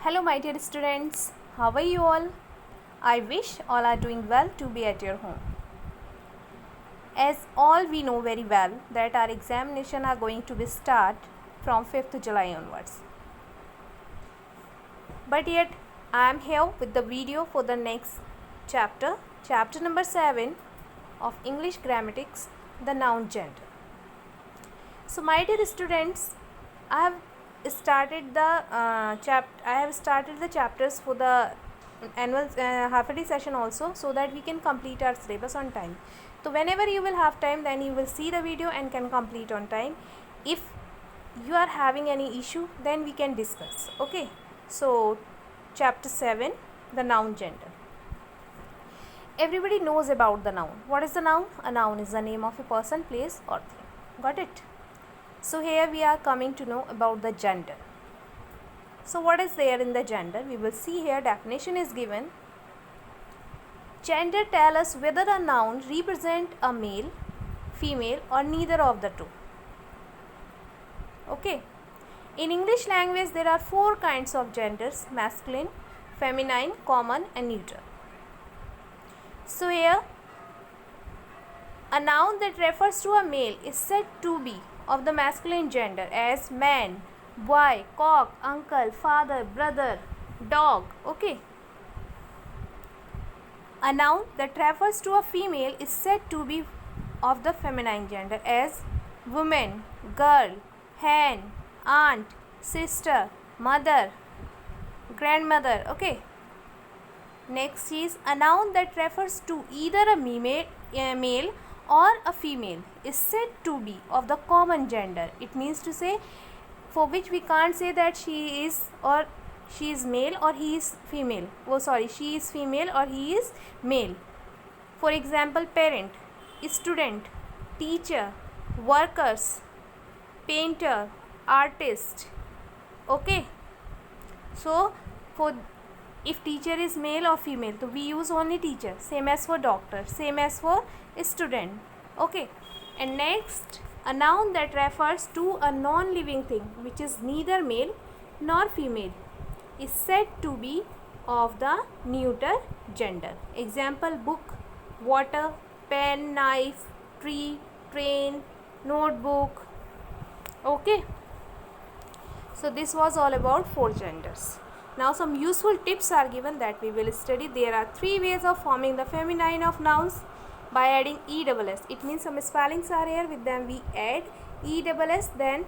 Hello my dear students, how are you all? I wish all are doing well to be at your home. As all we know very well that our examination are going to be start from 5th July onwards. But yet I am here with the video for the next chapter, chapter number 7 of English Grammatics, the noun gender. So my dear students, I have started the chapters for the annual half-yearly session also, so that we can complete our syllabus on time. So whenever you will have time, then you will see the video and can complete on time. If you are having any issue, then we can discuss. Okay, so chapter 7, the noun gender. Everybody knows about the noun. What is the noun? A noun is the name of a person, place or thing. Got it? So here we are coming to know about the gender. So what is there in the gender? We will see here definition is given. Gender tell us whether a noun represent a male, female or neither of the two. Okay. In English language there are 4 kinds of genders: masculine, feminine, common and neuter. So here a noun that refers to a male is said to be of the masculine gender, as man, boy, cock, uncle, father, brother, dog. Okay. A noun that refers to a female is said to be of the feminine gender, as woman, girl, hen, aunt, sister, mother, grandmother. Okay. Next is a noun that refers to either a male or a female is said to be of the common gender. It means to say, for which we can't say that she is male or he is female. She is female or he is male. For example, parent, student, teacher, workers, painter, artist. Okay. So if teacher is male or female, so we use only teacher. Same as for doctor, same as for student. Okay. And next, a noun that refers to a non-living thing which is neither male nor female is said to be of the neuter gender. Example, book, water, pen, knife, tree, train, notebook. Okay. So this was all about 4 genders. Now some useful tips are given that we will study. There are 3 ways of forming the feminine of nouns by adding ESS. It means some spellings are here, with them we add ESS, then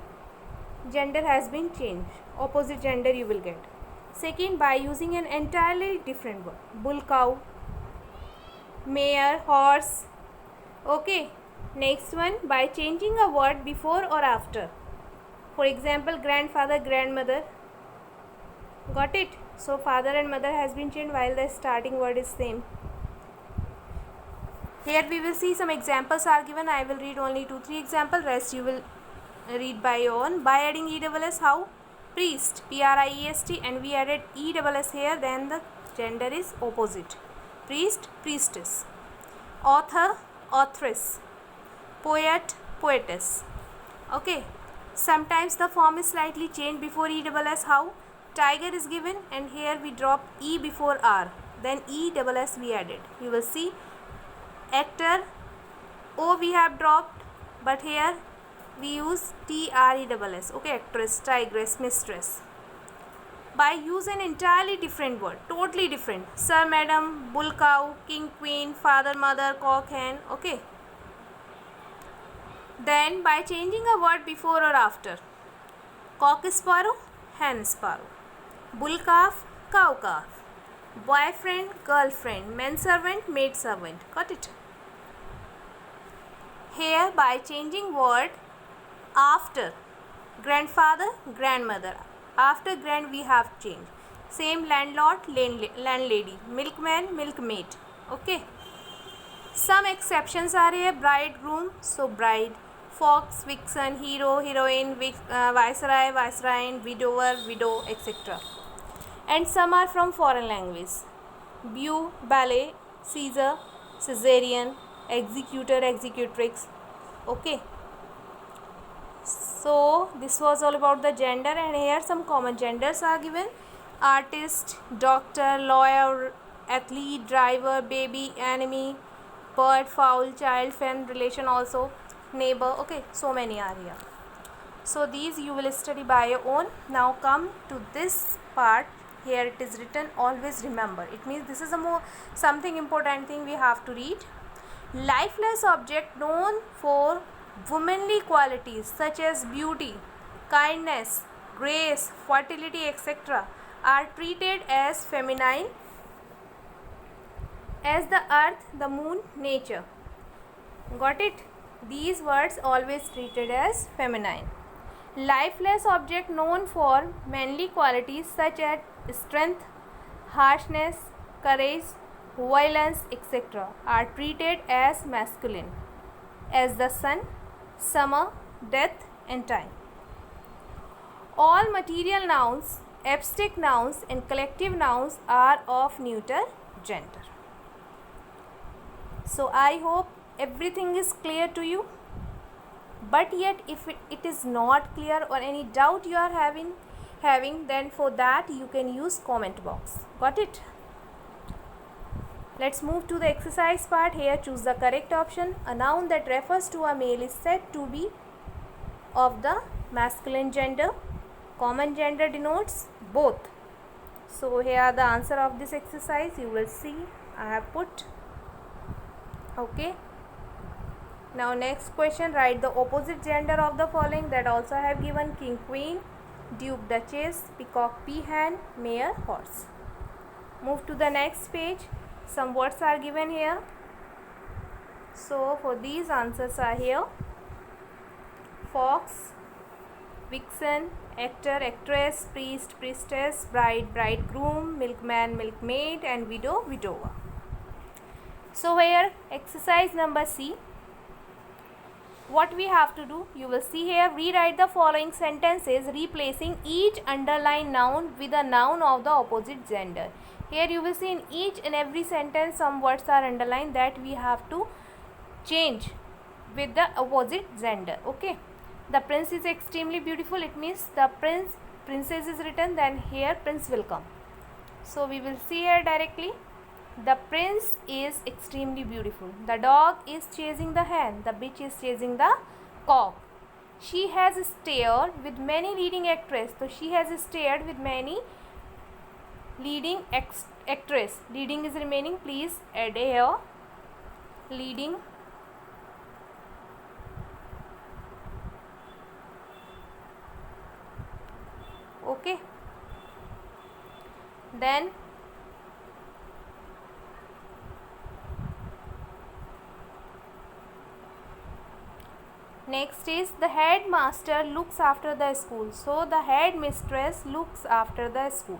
gender has been changed. Opposite gender you will get. Second, by using an entirely different word. Bull, cow, mare, horse. Okay. Next one, by changing a word before or after. For example, grandfather, grandmother. Got it? So father and mother has been changed while the starting word is same. Here we will see some examples are given. I will read only 2-3 examples. Rest you will read by your own. By adding ESS, how? Priest, Priest, and we added ESS here, then the gender is opposite. Priest, priestess. Author, authoress. Poet, poetess. Okay. Sometimes the form is slightly changed before ESS. How? Tiger is given and here we drop E before R. Then ESS we added. You will see. Actor, O we have dropped, but here we use TRESS. Okay, actress, tigress, mistress. By use an entirely different word, totally different. Sir, madam, bull, cow, king, queen, father, mother, cock, hen. Okay. Then by changing a word before or after. Cock sparrow, hen sparrow. Bull calf, cow calf. Boyfriend, girlfriend, manservant, maidservant. Got it? Here by changing word after. Grandfather, grandmother. After grand we have changed. Same landlord, landlady. Milkman, milkmaid. Okay. Some exceptions are here. Bridegroom, so bride. Fox, vixen, hero, heroine, viceroy, viceroy, widower, widow, etc. And some are from foreign language. Beau, ballet, Caesar, Caesarean, executor, executrix. Okay. So this was all about the gender, and here some common genders are given. artist, doctor, lawyer, athlete, driver, baby, enemy, bird, fowl, child, friend, relation, also neighbor. Okay, so many are here. So these you will study by your own. Now come to this part. Here it is written, always remember. It means this is a more something important thing we have to read. Lifeless object known for womanly qualities such as beauty, kindness, grace, fertility, etc. are treated as feminine as the earth, the moon, nature. Got it? These words always treated as feminine. Lifeless object known for manly qualities such as strength, harshness, courage, violence, etc. are treated as masculine as the sun, summer, death and time. All material nouns, abstract nouns and collective nouns are of neuter gender. So I hope everything is clear to you. But yet if it is not clear or any doubt you are having, then for that you can use comment box. Got it? Let's move to the exercise part. Here choose the correct option. A noun that refers to a male is said to be of the masculine gender. Common gender denotes both. So here are the answer of this exercise. You will see I have put. Okay. Now next question, write the opposite gender of the following that also I have given: king, queen, duke, duchess, peacock, peahen, mare, horse. Move to the next page. Some words are given here. So for these answers are here: fox, vixen, actor, actress, priest, priestess, bride, bridegroom, milkman, milkmaid and widow, widower. So here exercise number C. What we have to do, you will see here, rewrite the following sentences replacing each underlined noun with a noun of the opposite gender. Here you will see in each and every sentence some words are underlined that we have to change with the opposite gender. Okay. The prince is extremely beautiful. It means the princess is written, then here prince will come. So we will see here directly. The prince is extremely beautiful. The dog is chasing the hen. The bitch is chasing the cock. She has stared with many leading actresses. So she has stared with many leading actress. Leading is remaining. Please add here. Leading. Okay. Then next is the headmaster looks after the school. So the headmistress looks after the school.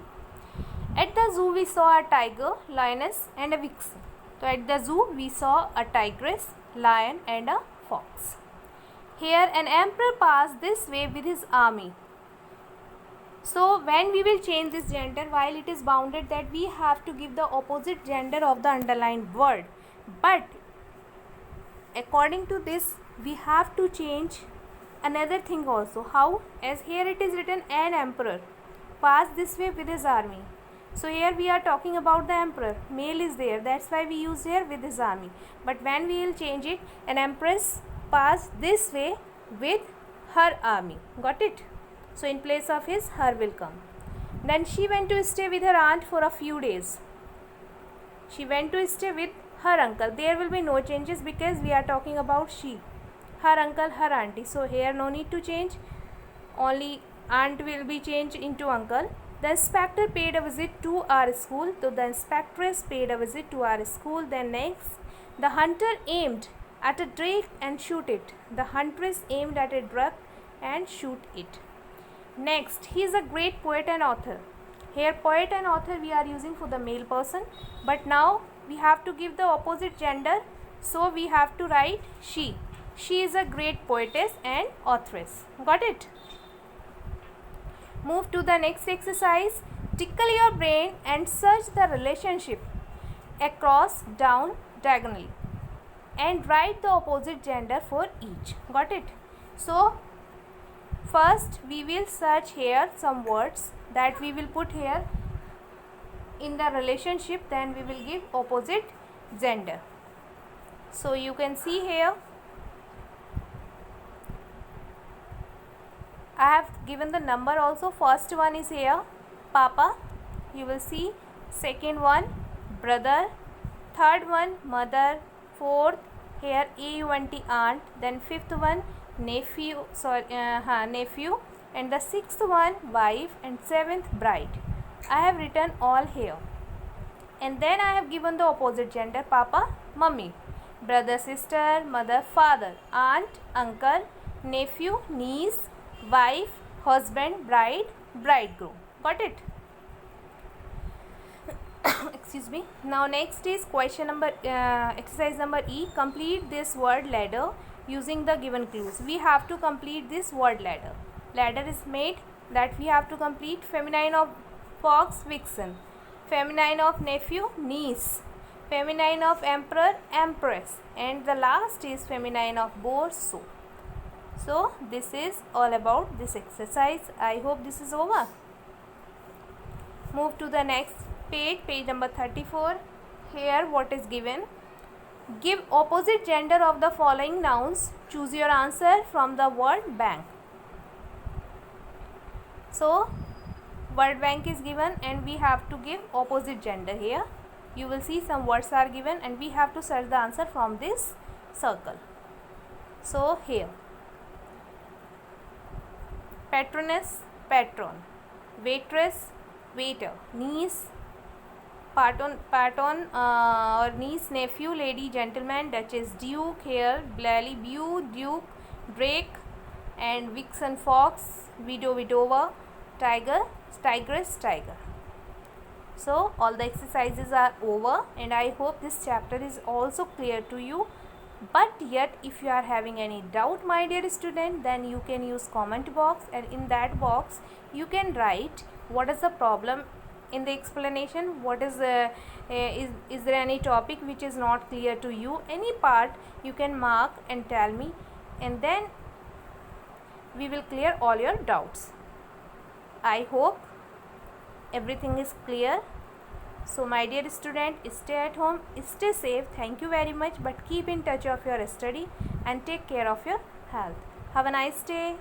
At the zoo we saw a tiger, lioness and a vixen. So at the zoo we saw a tigress, lion and a fox. Here an emperor passed this way with his army. So when we will change this gender, while it is bounded that we have to give the opposite gender of the underlined word, but according to this we have to change another thing also. How? As here it is written, an emperor passed this way with his army. So here we are talking about the emperor, male is there, that's why we use here with his army. But when we will change it, an empress passed this way with her army. Got it? So in place of his, her will come. Then she went to stay with her aunt for a few days. She went to stay with her uncle. There will be no changes because we are talking about she. Her uncle, her auntie. So here no need to change. Only aunt will be changed into uncle. The inspector paid a visit to our school. So the inspectress paid a visit to our school. Then next, the hunter aimed at a drake and shoot it. The huntress aimed at a duck and shoot it. Next, he is a great poet and author. Here poet and author we are using for the male person, but now we have to give the opposite gender, so we have to write she. She is a great poetess and authoress. Got it? Move to the next exercise. Tickle your brain and search the relationship across, down, diagonally and write the opposite gender for each. Got it? So first we will search here some words that we will put here. in the relationship, then we will give opposite gender. So you can see here I have given the number also. First one is here Papa, you will see. Second one brother, third one mother, fourth here aunt, aunt, then fifth one nephew, nephew, and the sixth one wife, and seventh bride. I have written all here. And then I have given the opposite gender: Papa, mummy, brother, sister, mother, father, aunt, uncle, nephew, niece, wife, husband, bride, bridegroom. Got it? Excuse me. Now next is question number exercise number E. Complete this word ladder using the given clues. We have to complete this word ladder. Ladder is made that we have to complete: feminine of fox, vixen; feminine of nephew, niece; feminine of emperor, empress; and the last is feminine of boar, so. So this is all about this exercise. I hope this is over. Move to the next page, page number 34. Here what is given: give opposite gender of the following nouns. Choose your answer from the word bank. So word bank is given and we have to give opposite gender here. You will see some words are given and we have to search the answer from this circle. So here patroness, patron; waitress, waiter; niece, paton or niece, nephew, lady, gentleman; duchess, duke; here blally, beau, duke; drake, and vixen, fox; widow, widower; tiger, tigress, tiger. So all the exercises are over and I hope this chapter is also clear to you. But yet if you are having any doubt, my dear student, then you can use comment box, and in that box you can write what is the problem in the explanation, what is there any topic which is not clear to you, any part you can mark and tell me, and then we will clear all your doubts. I hope everything is clear. So my dear student, stay at home, stay safe. Thank you very much, but keep in touch of your study and take care of your health. Have a nice day.